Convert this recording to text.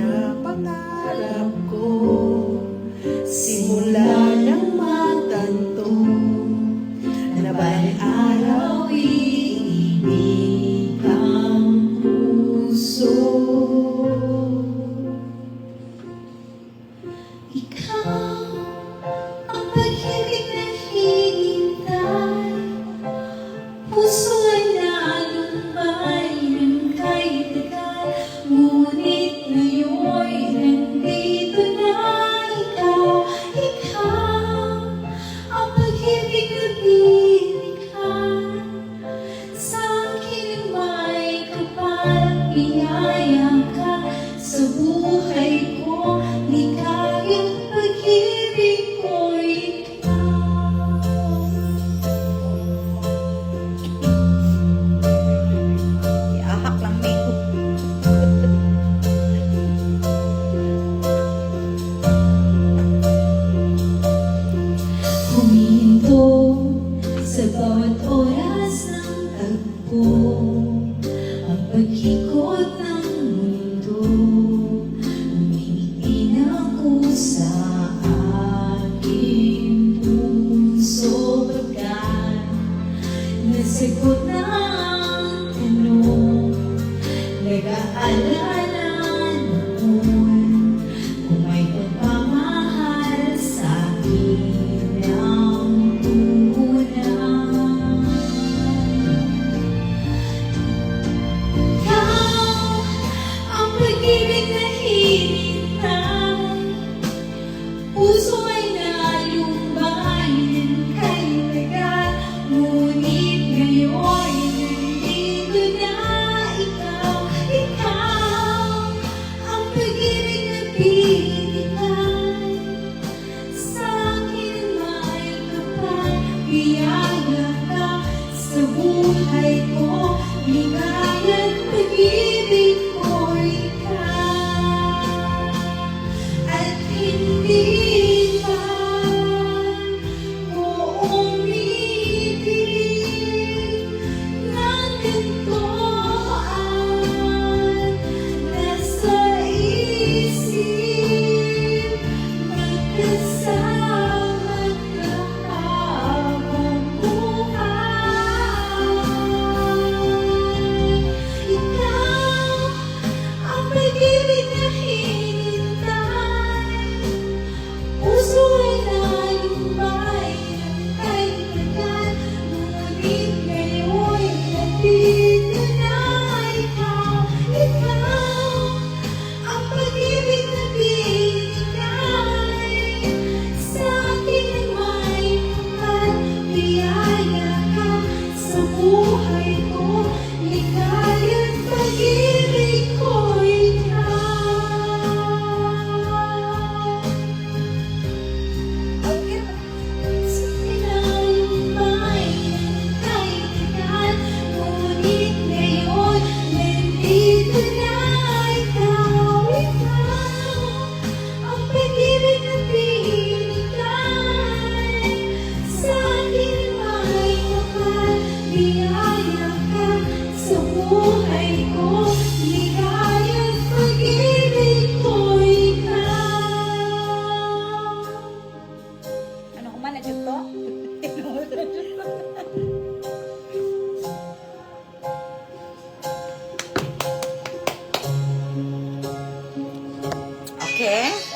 na pangarap ko. Simula ng matanto na bawat araw iibig ang puso. Ikaw ang pag-ibig na hinihintay, puso ay nalumbay ng kahit tagal, ngunit ngayon'y nandito na ikaw. Ikaw ang pag-ibig na binigay sa akin, may kapal, biyaya ka sa buhay ko. Ligayang pag-ibig ko'y ikaw. Iahak lang may huminto sa bawat oras ng tagpo, ang pag-ikot ng mundo. Umingin ako sa aking puso, pagkat nasagot na ang tanong, nag-aalala noon kung may pagmamahal sa akin ng una. Ikaw ang pag-ibig na hinihintay, puso ay nalumbay ng kahit tagal, ngunit ngayon'y nandito na ikaw. Ikaw ang pag-ibig na binigay sa akin, may kapal, biyaya ka sa buhay ko. Ligaya't pag-ibig ko'y ikaw, at hindi pa ko umibig ng ganito at nasa isip, magkasama ka habang buhay. Ikaw ang pag-ibig na hinihintay, puso ay nalumbay ng kahit tagal, ngunit ngayon'y nandito na ikaw. Ikaw ang pag-ibig na binigay sa akin, may kapal, biyaya ka sa buhay ko. Ligaya't pag-ibig ko'y ikaw. Nalumbay ng kahit tagal, ngunit ngayon nandito na ikaw. Ikaw ang pag-ibig na binigay sa akin, may kapal, biyaya ka sa buhay ko. Ligaya't pag-ibig ko'y ikaw. Ano ko man na dito? Okay.